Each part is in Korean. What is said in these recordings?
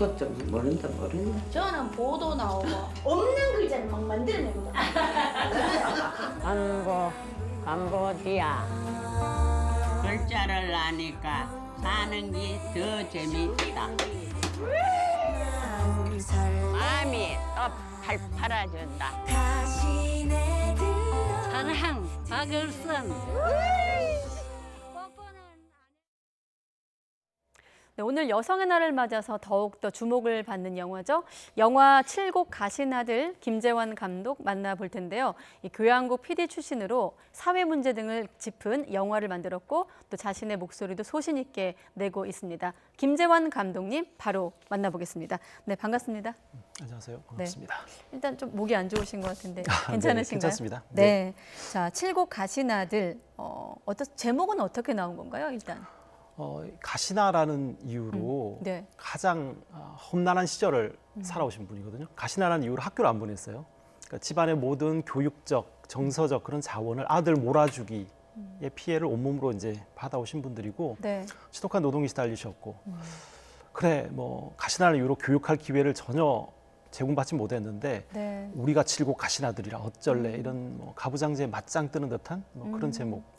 그것도 모른다. 저는 보도 나오고 없는 글자를 막 만들어내거든요. 캄보디아. 글자를 아니까 사는 게 더 재밌다. 마음이 또 팔팔해진다. 사랑 박을선. 네, 오늘 여성의 날을 맞아서 더욱더 주목을 받는 영화죠. 영화 칠곡 가신 아들 김재환 감독 만나볼 텐데요. 이 교양국 PD 출신으로 사회 문제 등을 짚은 영화를 만들었고 또 자신의 목소리도 소신 있게 내고 있습니다. 김재환 감독님 바로 만나보겠습니다. 네, 반갑습니다. 안녕하세요. 반갑습니다. 네, 일단 좀 목이 안 좋으신 것 같은데 네, 괜찮으신가요? 괜찮습니다. 네. 자, 칠곡 가신 아들 제목은 어떻게 나온 건가요? 일단. 가시나라는 이유로 네. 가장 험난한 시절을 살아오신 분이거든요. 가시나라는 이유로 학교를 안 보냈어요. 그러니까 집안의 모든 교육적, 정서적 그런 자원을 아들 몰아주기의 피해를 온몸으로 이제 받아오신 분들이고 네. 지독한 노동이 시달리셨고 그래 뭐 가시나라는 이유로 교육할 기회를 전혀 제공받지 못했는데 네. 우리가 칠곡 가시나들이라 어쩔래 이런 뭐 가부장제에 맞짱 뜨는 듯한 뭐 그런 제목.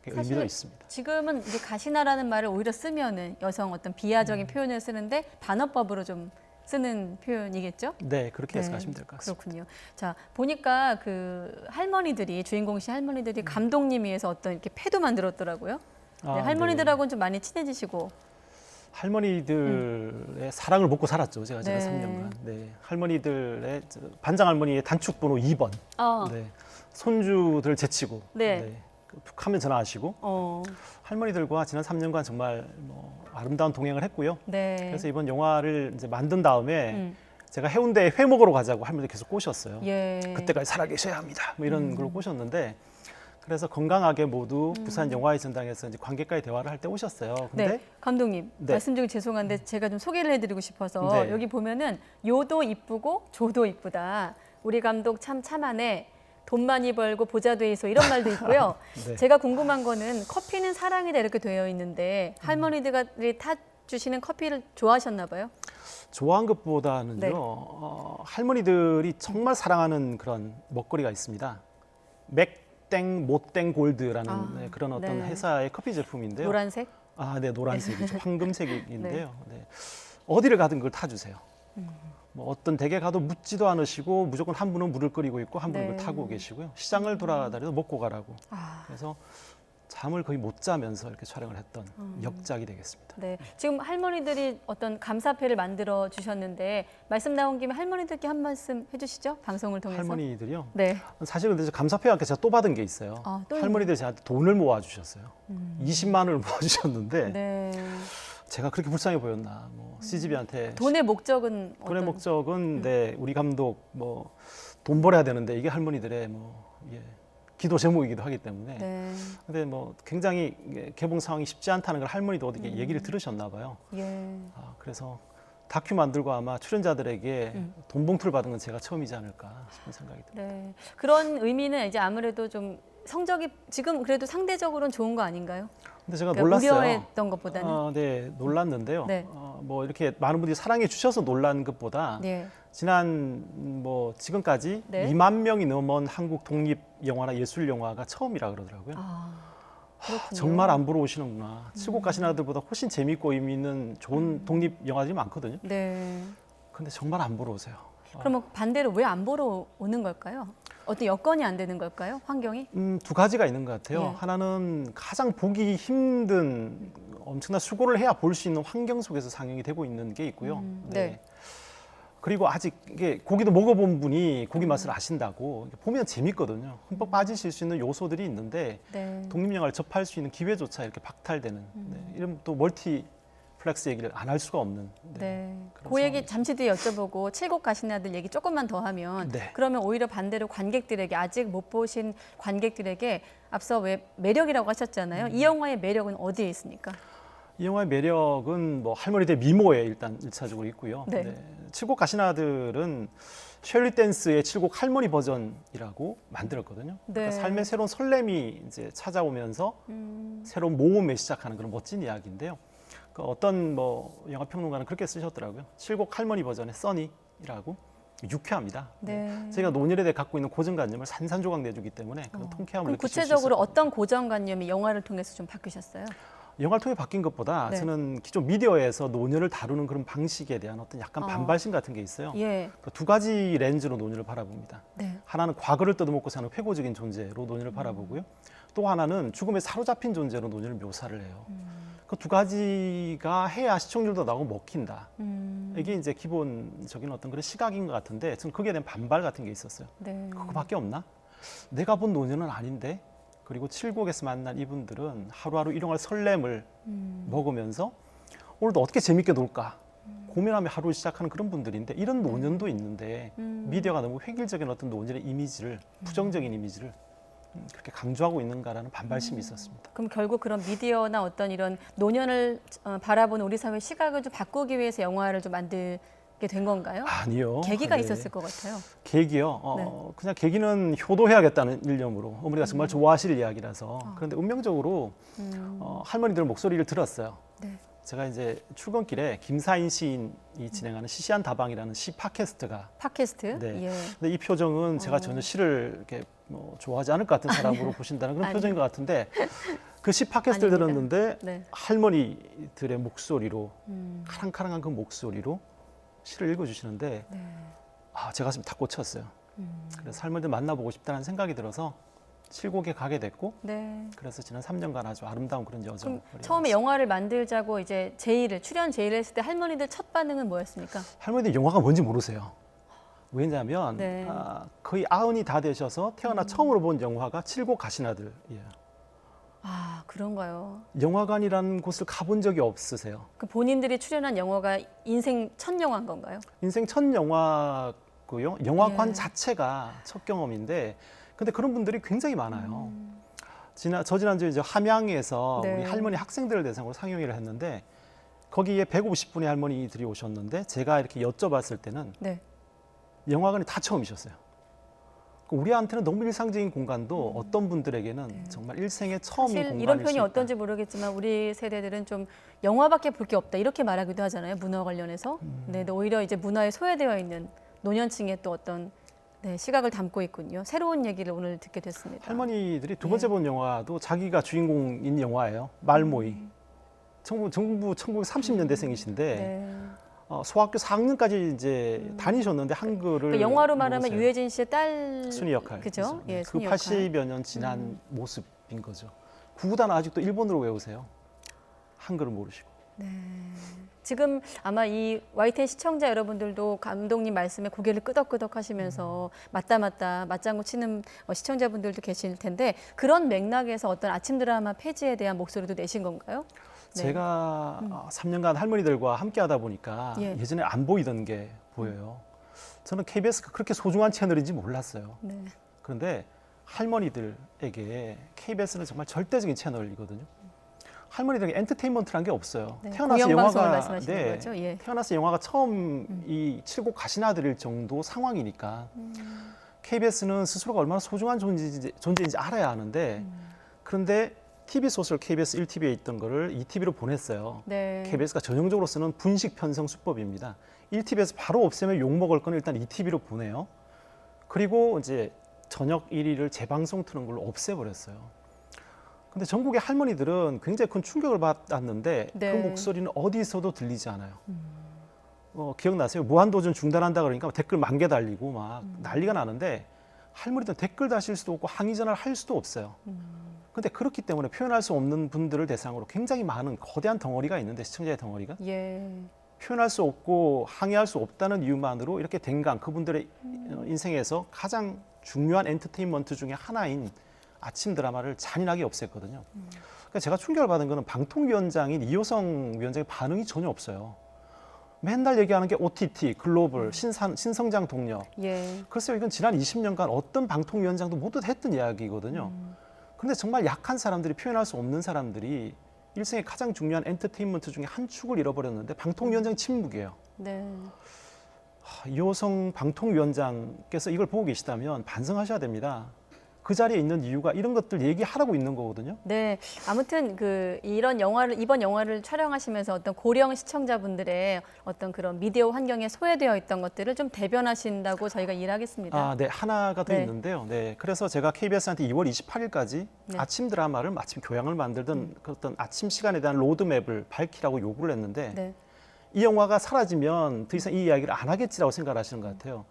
의미가 있습니다. 지금은 이제 가시나라는 말을 오히려 쓰면은 여성 어떤 비하적인 표현을 쓰는데 반어법으로 좀 쓰는 표현이겠죠? 네, 그렇게 해석하시면 될 것 같습니다. 그렇군요. 자, 보니까 그 할머니들이 주인공씨 할머니들이 감독님 위해서 어떤 이렇게 패도 만들었더라고요. 네, 할머니들하고는 좀 많이 친해지시고. 할머니들의 사랑을 먹고 살았죠. 제가 지난 3년간. 네, 할머니들의 반장 할머니의 단축 번호 2번. 네, 손주들 제치고. 네. 툭 하면 전화하시고 할머니들과 지난 3년간 정말 뭐 아름다운 동행을 했고요. 네. 그래서 이번 영화를 이제 만든 다음에 제가 해운대에 회 먹으러 가자고 할머니들 계속 꼬셨어요. 예. 그때까지 살아계셔야 합니다. 뭐 이런 걸 꼬셨는데 그래서 건강하게 모두 부산 영화의 전당에서 이제 관객과의 대화를 할 때 오셨어요. 근데 네, 감독님 말씀 중에 죄송한데 제가 좀 소개를 해드리고 싶어서 여기 보면은 요도 이쁘고 조도 이쁘다. 우리 감독 참 참하네. 돈 많이 벌고 보자 돼 있어 이런 말도 있고요. 네. 제가 궁금한 거는 커피는 사랑이다 이렇게 되어 있는데 할머니들이 타주시는 커피를 좋아하셨나 봐요? 좋아한 것보다는요. 네. 할머니들이 정말 사랑하는 그런 먹거리가 있습니다. 맥땡 모땡 골드라는 그런 어떤 회사의 커피 제품인데요. 노란색? 네, 노란색이죠. 황금색인데요. 네. 어디를 가든 그걸 타주세요. 뭐 어떤 댁에 가도 묻지도 않으시고 무조건 한 분은 물을 끓이고 있고 한 분은 그걸 타고 계시고요. 시장을 돌아다녀도 먹고 가라고. 그래서 잠을 거의 못 자면서 이렇게 촬영을 했던 역작이 되겠습니다. 네, 지금 할머니들이 어떤 감사패를 만들어 주셨는데 말씀 나온 김에 할머니들께 한 말씀 해주시죠. 방송을 통해서. 할머니들이요? 네. 사실은 근데 감사패와 함께 제가 또 받은 게 있어요. 또 할머니들이 저한테 돈을 모아주셨어요. 20만 원을 모아주셨는데 네. 제가 그렇게 불쌍해 보였나? 뭐 CGV한테 돈의 목적은 돈의 목적은 네, 우리 감독 뭐 돈 벌어야 되는데 이게 할머니들의 뭐 기도 제목이기도 하기 때문에. 네. 근데 뭐 굉장히 개봉 상황이 쉽지 않다는 걸 할머니도 어떻게 얘기를 들으셨나 봐요. 예. 그래서 다큐 만들고 아마 출연자들에게 돈 봉투를 받은 건 제가 처음이지 않을까 싶은 생각이 듭니다. 네. 그런 의미는 이제 아무래도 좀 성적이 지금 그래도 상대적으로는 좋은 거 아닌가요? 근데 제가 그러니까 놀랐어요. 우려했던 것보다는. 네, 놀랐는데요. 네. 뭐 이렇게 많은 분들이 사랑해 주셔서 놀란 것보다 네. 지난 뭐 지금까지 2만 명이 넘은 한국 독립 영화나 예술 영화가 처음이라 그러더라고요. 그렇군요. 정말 안 보러 오시는구나. 칠곡 가신 아들보다 훨씬 재밌고 의미 있는 좋은 독립 영화들이 많거든요. 네. 근데 정말 안 보러 오세요. 그러면 반대로 왜 안 보러 오는 걸까요? 어떤 여건이 안 되는 걸까요? 환경이? 두 가지가 있는 것 같아요. 예. 하나는 가장 보기 힘든 엄청난 수고를 해야 볼 수 있는 환경 속에서 상영이 되고 있는 게 있고요. 네. 그리고 아직 이게 고기도 먹어본 분이 고기 맛을 아신다고 보면 재밌거든요. 흠뻑 빠지실 수 있는 요소들이 있는데 네. 독립영화를 접할 수 있는 기회조차 이렇게 박탈되는 이런 또 멀티플렉스 얘기를 안 할 수가 없는. 네. 그런 그 얘기 상황이죠. 잠시 뒤에 여쭤보고 칠곡 가신 아들 얘기 조금만 더 하면 네. 그러면 오히려 반대로 관객들에게 아직 못 보신 관객들에게 앞서 왜 매력이라고 하셨잖아요. 이 영화의 매력은 어디에 있습니까? 이 영화의 매력은 뭐 할머니들 미모에 일단 1차적으로 있고요. 네. 칠곡 가신 아들은 셜리 댄스의 칠곡 할머니 버전이라고 만들었거든요. 네. 그러니까 삶의 새로운 설렘이 이제 찾아오면서 새로운 모험에 시작하는 그런 멋진 이야기인데요. 그 어떤 뭐 영화 평론가는 그렇게 쓰셨더라고요. 칠곡 할머니 버전의 써니라고. 유쾌합니다. 네. 저희가 노년에 대해 갖고 있는 고정관념을 산산조각 내주기 때문에 그런 통쾌함을 그럼 느끼실 수 구체적으로 있을 겁니다. 어떤 고정관념이 영화를 통해서 좀 바뀌셨어요? 영화를 통해 바뀐 것보다 네. 저는 기존 미디어에서 노년을 다루는 그런 방식에 대한 어떤 약간 반발심 같은 게 있어요. 예. 그두 가지 렌즈로 노년을 바라봅니다. 네. 하나는 과거를 뜯어먹고 사는 회고적인 존재로 노년을 바라보고요. 또 하나는 죽음에 사로잡힌 존재로 노년을 묘사를 해요. 그 두 가지가 해야 시청률도 나오고 먹힌다. 이게 이제 기본적인 어떤 그런 시각인 것 같은데 저는 거기에 대한 반발 같은 게 있었어요. 네. 그거밖에 없나? 내가 본 노년은 아닌데. 그리고 칠곡에서 만난 이분들은 하루하루 일용할 설렘을 먹으면서 오늘도 어떻게 재밌게 놀까 고민하며 하루를 시작하는 그런 분들인데 이런 노년도 있는데 미디어가 너무 획일적인 어떤 노년의 이미지를 부정적인 이미지를 그렇게 강조하고 있는가라는 반발심이 있었습니다. 그럼 결국 그런 미디어나 어떤 이런 노년을 바라보는 우리 사회 시각을 좀 바꾸기 위해서 영화를 좀 만들게 된 건가요? 아니요. 계기가 네. 있었을 것 같아요. 계기요. 네. 그냥 계기는 효도해야겠다는 일념으로 어머니가 정말 좋아하실 이야기라서 그런데 운명적으로 할머니들 목소리를 들었어요. 네. 제가 이제 출근길에 김사인 시인이 진행하는 시시한 다방이라는 시 팟캐스트가 팟캐스트. 네. 예. 근데 이 표정은 제가 전혀 시를 이렇게 뭐 좋아하지 않을 것 같은 사람으로 보신다는 그런 표정인 것 같은데 그 시 팟캐스트를 아닙니다. 들었는데 네. 할머니들의 목소리로 카랑카랑한 그 목소리로 시를 읽어주시는데 네. 제 가슴이 다 꽂혔어요. 그래서 할머니들 만나보고 싶다는 생각이 들어서 칠곡에 가게 됐고 네. 그래서 지난 3년간 아주 아름다운 그런 여정을 그럼 처음에 이어갔습니다. 영화를 만들자고 이제 출연 제의를 했을 때 할머니들 첫 반응은 뭐였습니까? 할머니들 영화가 뭔지 모르세요. 왜냐하면 네. 거의 90이 다 되셔서 태어나 처음으로 본 영화가 칠곡 가시나들이에요. 아, 그런가요? 영화관이라는 곳을 가본 적이 없으세요. 그 본인들이 출연한 영화가 인생 첫 영화인 건가요? 인생 첫 영화고요. 영화관 예. 자체가 첫 경험인데 근데 그런 분들이 굉장히 많아요. 지난주에 이제 함양에서 네. 우리 할머니 학생들을 대상으로 상영회를 했는데 거기에 150분의 할머니들이 오셨는데 제가 이렇게 여쭤봤을 때는 네. 영화관이 다 처음이셨어요. 우리한테는 너무 일상적인 공간도 어떤 분들에게는 정말 일생의 처음인 사실 공간일 이런 수 표현이 있다. 어떤지 모르겠지만 우리 세대들은 좀 영화밖에 볼 게 없다 이렇게 말하기도 하잖아요. 문화 관련해서. 네, 근데 오히려 이제 문화에 소외되어 있는 노년층의 또 어떤 시각을 담고 있군요. 새로운 얘기를 오늘 듣게 됐습니다. 할머니들이 두 번째 본 영화도 자기가 주인공인 영화예요. 말모이. 정부 1930년대생이신데 네. 소학교 4학년까지 이제 다니셨는데 한글을 그 영화로 말하면 모르세요. 유해진 씨의 딸 순이 역할. 그죠? 예, 그 순이 역할. 80여 년 지난 모습인 거죠. 구구단 아직도 일본어로 외우세요. 한글을 모르시고. 지금 아마 이 YTN 시청자 여러분들도 감독님 말씀에 고개를 끄덕끄덕 하시면서 맞다 맞장구 치는 시청자분들도 계실 텐데 그런 맥락에서 어떤 아침 드라마 폐지에 대한 목소리도 내신 건가요? 네. 제가 3년간 할머니들과 함께 하다 보니까 예. 예전에 안 보이던 게 보여요. 저는 KBS가 그렇게 소중한 채널인지 몰랐어요. 네. 그런데 할머니들에게 KBS는 정말 절대적인 채널이거든요. 할머니들에게 엔터테인먼트란 게 없어요. 네, 태어나서 공영방송을 영화가 말씀하시는 거죠? 예. 태어나서 영화가 처음 이 칠곡 가시나들일 정도 상황이니까 KBS는 스스로가 얼마나 소중한 존재인지 알아야 하는데 그런데 TV 소설 KBS 1TV에 있던 거를 2TV로 보냈어요. 네. KBS가 전형적으로 쓰는 분식 편성 수법입니다. 1TV에서 바로 없애면 욕 먹을 거는 일단 2TV로 보내요. 그리고 이제 저녁 1위를 재방송 트는 걸로 없애버렸어요. 근데 전국의 할머니들은 굉장히 큰 충격을 받았는데 네. 그 목소리는 어디서도 들리지 않아요. 기억나세요? 무한도전 중단한다 그러니까 댓글 10,000개 달리고 막 난리가 나는데 할머니들은 댓글 다실 수도 없고 항의 전화를 할 수도 없어요. 근데 그렇기 때문에 표현할 수 없는 분들을 대상으로 굉장히 많은 거대한 덩어리가 있는데 시청자의 덩어리가 예. 표현할 수 없고 항의할 수 없다는 이유만으로 이렇게 댕강 그분들의 인생에서 가장 중요한 엔터테인먼트 중에 하나인 아침 드라마를 잔인하게 없앴거든요. 그러니까 제가 충격을 받은 거는 방통위원장인 이효성 위원장의 반응이 전혀 없어요. 맨날 얘기하는 게 OTT, 글로벌, 신성장 동력. 예. 글쎄요, 이건 지난 20년간 어떤 방통위원장도 모두 했던 이야기거든요. 그런데 정말 약한 사람들이 표현할 수 없는 사람들이 일생의 가장 중요한 엔터테인먼트 중에 한 축을 잃어버렸는데 방통위원장 침묵이에요. 네. 이호성 방통위원장께서 이걸 보고 계시다면 반성하셔야 됩니다. 그 자리에 있는 이유가 이런 것들 얘기하라고 있는 거거든요. 네, 아무튼 이번 영화를 촬영하시면서 어떤 고령 시청자분들의 어떤 그런 미디어 환경에 소외되어 있던 것들을 좀 대변하신다고 저희가 이해하겠습니다. 아, 네, 하나가 더 네. 있는데요. 네, 그래서 제가 KBS한테 2월 28일까지 네. 아침 드라마를 마침 교양을 만들던 그 어떤 아침 시간에 대한 로드맵을 밝히라고 요구를 했는데 네. 이 영화가 사라지면 더 이상 이 이야기를 안 하겠지라고 생각을 하시는 것 같아요.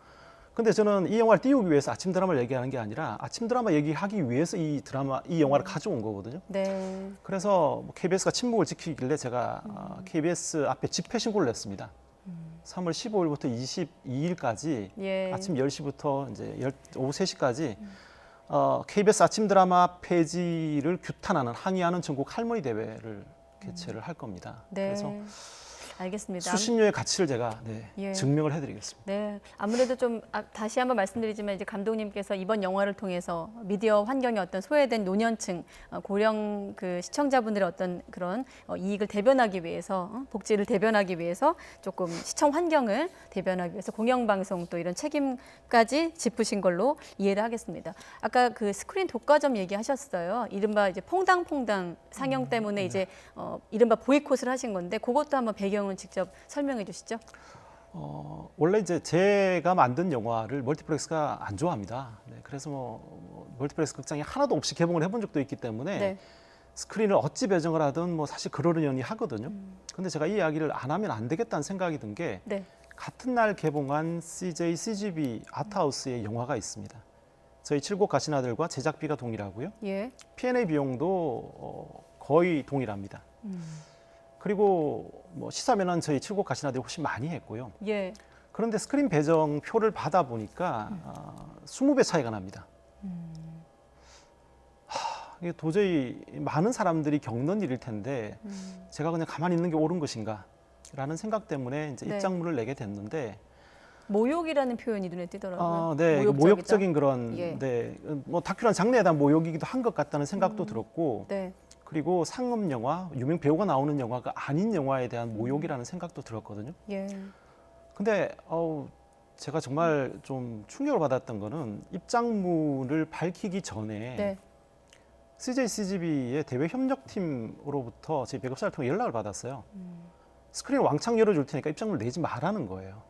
근데 저는 이 영화를 띄우기 위해서 아침 드라마를 얘기하는 게 아니라 아침 드라마 얘기하기 위해서 이 영화를 가져온 거거든요. 네. 그래서 KBS가 침묵을 지키길래 제가 KBS 앞에 집회 신고를 냈습니다. 3월 15일부터 22일까지 예. 아침 10시부터 이제 오후 3시까지 KBS 아침 드라마 폐지를 규탄하는 항의하는 전국 할머니 대회를 개최를 할 겁니다. 네. 그래서 알겠습니다. 수신료의 가치를 제가 예. 증명을 해드리겠습니다. 네, 아무래도 좀 다시 한번 말씀드리지만 이제 감독님께서 이번 영화를 통해서 미디어 환경에 어떤 소외된 노년층, 고령 그 시청자분들의 어떤 그런 이익을 대변하기 위해서 복지를 대변하기 위해서 조금 시청 환경을 대변하기 위해서 공영방송 또 이런 책임까지 짚으신 걸로 이해를 하겠습니다. 아까 그 스크린 독과점 얘기하셨어요. 이른바 이제 퐁당퐁당 상영 때문에 이제 이른바 보이콧을 하신 건데 그것도 한번 배경을 직접 설명해 주시죠. 원래 이제 제가 만든 영화를 멀티플렉스가 안 좋아합니다. 네, 그래서 멀티플렉스 극장이 하나도 없이 개봉을 해본 적도 있기 때문에 네. 스크린을 어찌 배정을 하든 사실 그러려니 하거든요. 근데 제가 이 이야기를 안 하면 안 되겠다는 생각이 든 게 네. 같은 날 개봉한 CJ CGV 아트하우스의 영화가 있습니다. 저희 7곡 가신 아들과 제작비가 동일하고요. 예. P&A 비용도 거의 동일합니다. 그리고 시사면은 저희 7곡 가신 아들이 훨씬 많이 했고요. 예. 그런데 스크린 배정 표를 받아 보니까 20배 차이가 납니다. 이게 도저히 많은 사람들이 겪는 일일 텐데 제가 그냥 가만히 있는 게 옳은 것인가라는 생각 때문에 이제 네. 입장문을 내게 됐는데 모욕이라는 표현이 눈에 띄더라고요. 네, 이거 모욕적인 그런 예. 네, 다큐라는 장르에 대한 모욕이기도 한 것 같다는 생각도 들었고 네. 그리고 상업 영화, 유명 배우가 나오는 영화가 아닌 영화에 대한 모욕이라는 생각도 들었거든요. 예. 근데 제가 정말 좀 충격을 받았던 거는 입장문을 밝히기 전에 네. CJ CGV의 대외 협력팀으로부터 제 배급사를 통해 연락을 받았어요. 스크린 왕창 열어줄 테니까 입장문을 내지 말라는 거예요.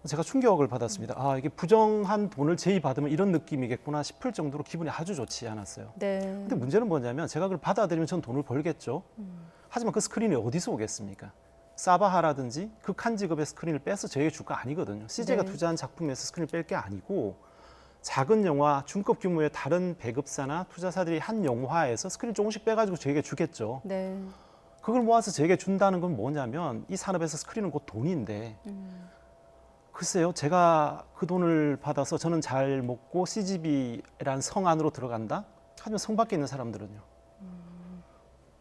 제가 충격을 받았습니다. 이게 부정한 돈을 제의받으면 이런 느낌이겠구나 싶을 정도로 기분이 아주 좋지 않았어요. 네. 근데 문제는 뭐냐면 제가 그걸 받아들이면 전 돈을 벌겠죠. 하지만 그 스크린이 어디서 오겠습니까? 사바하라든지 극한 직업의 스크린을 빼서 저에게 줄 거 아니거든요. CJ가 네. 투자한 작품에서 스크린을 뺄 게 아니고 작은 영화, 중급 규모의 다른 배급사나 투자사들이 한 영화에서 스크린 조금씩 빼가지고 저에게 주겠죠. 네. 그걸 모아서 저에게 준다는 건 뭐냐면 이 산업에서 스크린은 곧 돈인데 글쎄요, 제가 그 돈을 받아서 저는 잘 먹고 CGV라는 성 안으로 들어간다? 하지만 성 밖에 있는 사람들은요.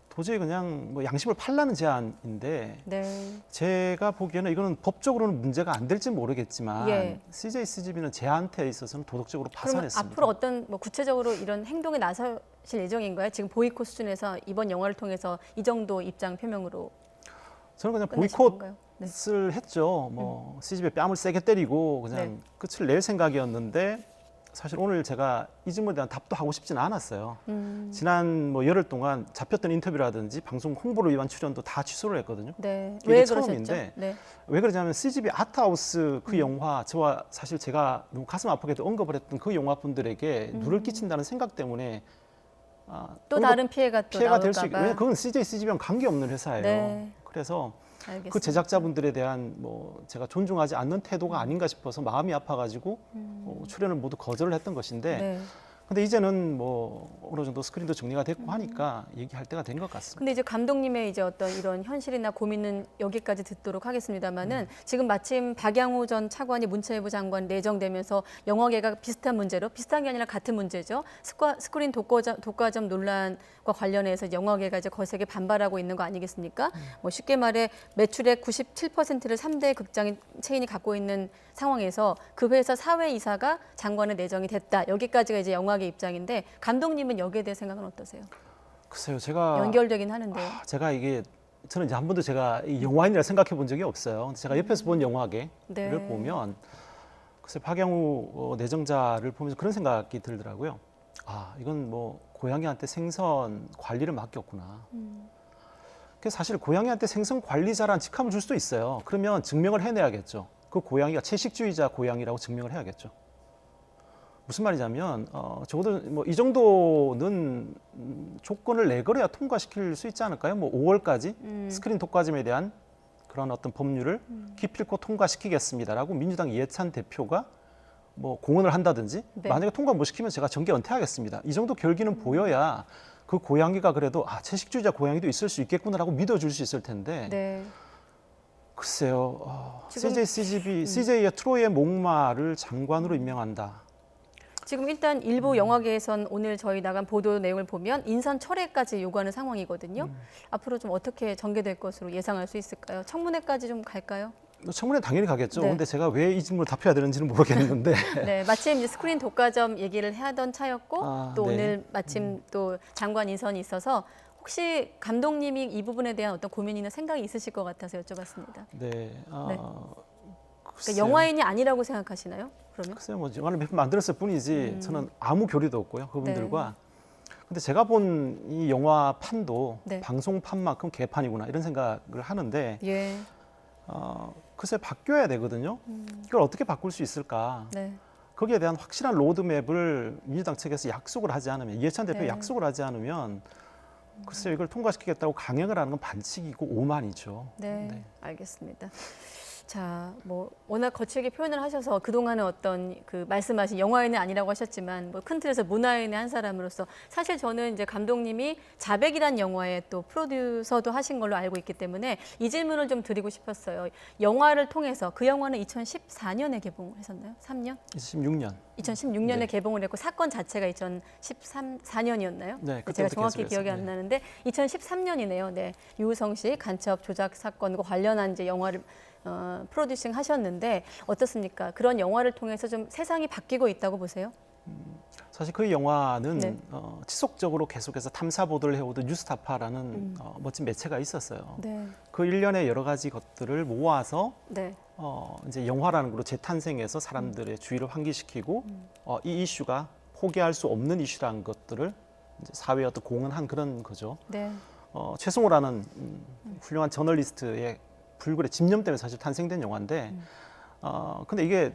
도저히 그냥 양심을 팔라는 제안인데 네. 제가 보기에는 이거는 법적으로는 문제가 안 될지 모르겠지만 예. CJ CGV는 제한테 있어서는 도덕적으로 그럼 파산했습니다. 앞으로 어떤 구체적으로 이런 행동에 나서실 예정인가요? 지금 보이콧 수준에서 이번 영화를 통해서 이 정도 입장 표명으로 저는 그냥 끝내실 보이콧을 건가요? 네. 했죠. CGV에 뺨을 세게 때리고 그냥 네. 끝을 낼 생각이었는데 사실 오늘 제가 이 질문에 대한 답도 하고 싶지는 않았어요. 지난 열흘 동안 잡혔던 인터뷰라든지 방송 홍보를 위한 출연도 다 취소를 했거든요. 네. 이게 왜 처음인데 그러셨죠? 네. 왜 그러냐면 CGV 아트하우스 그 영화 저와 사실 제가 너무 가슴 아프게도 언급을 했던 그 영화 분들에게 누를 끼친다는 생각 때문에 또 다른 피해가 또 피해가 될 수 있고 나올까 봐. 왜냐면 그건 CJ CGV랑 관계없는 회사예요. 네. 그래서 알겠습니다. 그 제작자분들에 대한 제가 존중하지 않는 태도가 아닌가 싶어서 마음이 아파가지고 출연을 모두 거절을 했던 것인데 네. 근데 이제는 어느 정도 스크린도 정리가 됐고 하니까 얘기할 때가 된 것 같습니다. 근데 이제 감독님의 이제 어떤 이런 현실이나 고민은 여기까지 듣도록 하겠습니다만은 지금 마침 박양호 전 차관이 문체부 장관 내정되면서 영화계가 비슷한 문제로 비슷한 게 아니라 같은 문제죠. 스크린 독과점 논란과 관련해서 영화계가 이제 거세게 반발하고 있는 거 아니겠습니까? 쉽게 말해 매출의 97%를 3대 극장 체인이 갖고 있는 상황에서 그 회사 사회이사가 장관에 내정이 됐다. 여기까지가 이제 영화계 입장인데 감독님은 여기에 대해 생각은 어떠세요? 글쎄요, 제가 연결되긴 하는데요. 제가 저는 이제 한 번도 제가 이 영화인이라 생각해 본 적이 없어요. 제가 옆에서 본 영화계를 네. 보면 글쎄 박영우 내정자를 보면서 그런 생각이 들더라고요. 아, 이건 뭐 고양이한테 생선 관리를 맡겼구나. 그래서 사실 고양이한테 생선 관리자라는 직함을 줄 수도 있어요. 그러면 증명을 해내야겠죠. 그 고양이가 채식주의자 고양이라고 증명을 해야겠죠. 무슨 말이냐면 적어도 뭐 이 정도는 조건을 내걸어야 통과시킬 수 있지 않을까요? 뭐 5월까지 스크린 독과점에 대한 그런 어떤 법률을 기필코 통과시키겠습니다라고 민주당 이해찬 대표가 뭐 공언을 한다든지 네. 만약에 통과 못 시키면 제가 정계 은퇴하겠습니다. 이 정도 결기는 보여야 그 고양이가 그래도 아, 채식주의자 고양이도 있을 수 있겠구나라고 믿어줄 수 있을 텐데 네. 글쎄요. 지금- CJ의 트로이의 목마를 장관으로 임명한다. 지금 일단 일부 영화계에선 오늘 저희 나간 보도 내용을 보면 인선 철회까지 요구하는 상황이거든요. 앞으로 좀 어떻게 전개될 것으로 예상할 수 있을까요? 청문회까지 좀 갈까요? 청문회 당연히 가겠죠. 네. 근데 제가 왜 이 질문을 답해야 되는지는 모르겠는데 네, 마침 이제 스크린 독과점 얘기를 하던 차였고 아, 또 네. 오늘 마침 또 장관 인선이 있어서 혹시 감독님이 이 부분에 대한 어떤 고민이나 생각이 있으실 것 같아서 여쭤봤습니다. 네. 네. 그러니까 글쎄요. 영화인이 아니라고 생각하시나요? 그러면? 글쎄요, 뭐 영화를 몇 번 만들었을 뿐이지 저는 아무 교류도 없고요 그분들과. 네. 근데 제가 본 이 영화 판도 네. 방송판만큼 개판이구나 이런 생각을 하는데 예. 글쎄 바뀌어야 되거든요. 이걸 어떻게 바꿀 수 있을까? 네. 거기에 대한 확실한 로드맵을 민주당 측에서 약속을 하지 않으면 이해찬 대표 네. 약속을 하지 않으면 글쎄요 이걸 통과시키겠다고 강행을 하는 건 반칙이고 오만이죠. 네, 네. 알겠습니다. 자, 뭐 워낙 거칠게 표현을 하셔서 그동안은 어떤 그 말씀하신 영화인은 아니라고 하셨지만 뭐 큰 틀에서 문화인의 한 사람으로서 사실 저는 이제 감독님이 자백이란 영화의 또 프로듀서도 하신 걸로 알고 있기 때문에 이 질문을 좀 드리고 싶었어요. 영화를 통해서 그 영화는 2014년에 개봉했었나요? 3년? 26년. 2016년에 네. 개봉을 했고 사건 자체가 2014년이었나요? 네, 그때부터 제가 정확히 계속했어요. 기억이 안 네. 나는데 2013년이네요. 네, 유우성 씨 간첩 조작 사건과 관련한 이제 영화를 프로듀싱 하셨는데 어떻습니까? 그런 영화를 통해서 좀 세상이 바뀌고 있다고 보세요? 사실 그 영화는 네. 지속적으로 계속해서 탐사 보도를 해오던 뉴스타파라는 멋진 매체가 있었어요. 네, 그 일련의 여러 가지 것들을 모아서 네, 이제 영화라는 걸로 재탄생해서 사람들의 주의를 환기시키고 이 이슈가 포기할 수 없는 이슈라는 것들을 이제 사회에 어떤 공헌한 그런 거죠. 네, 최승호라는 훌륭한 저널리스트의 불굴의 집념 때문에 사실 탄생된 영화인데 근데 이게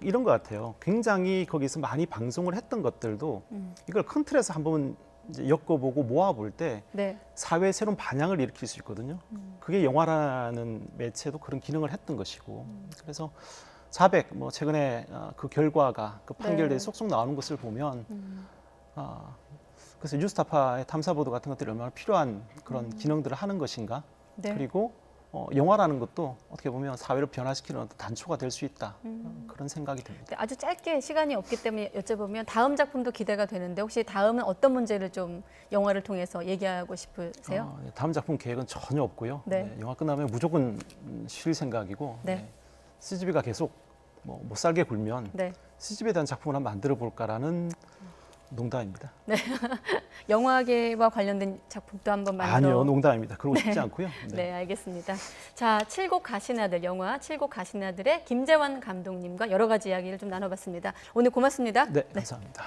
이런 것 같아요. 굉장히 거기서 많이 방송을 했던 것들도 이걸 큰 틀에서 한번 이제 엮어보고 모아볼 때 네, 사회에 새로운 반향을 일으킬 수 있거든요. 그게 영화라는 매체도 그런 기능을 했던 것이고 그래서 자백 뭐 최근에 그 결과가 그 판결들이 네. 쏙쏙 나오는 것을 보면 그래서 뉴스타파의 탐사 보도 같은 것들이 얼마나 필요한 그런 기능들을 하는 것인가. 네. 그리고 영화라는 것도 어떻게 보면 사회를 변화시키는 어떤 단초가 될 수 있다. 그런 생각이 듭니다. 네, 아주 짧게 시간이 없기 때문에 여쭤보면 다음 작품도 기대가 되는데 혹시 다음은 어떤 문제를 좀 영화를 통해서 얘기하고 싶으세요? 다음 작품 계획은 전혀 없고요. 네. 영화 끝나면 무조건 쉴 생각이고 네. CGV가 계속 못 살게 굴면 네. CGV에 대한 작품을 한번 만들어 볼까라는 농담입니다. 영화계와 관련된 작품도 한번 만들어. 아니요, 농담입니다. 그러고 싶지 않고요. 네, 알겠습니다. 자, 칠곡 가신 아들 영화 칠곡 가신 아들의 김재환 감독님과 여러 가지 이야기를 좀 나눠봤습니다. 오늘 고맙습니다. 네, 감사합니다.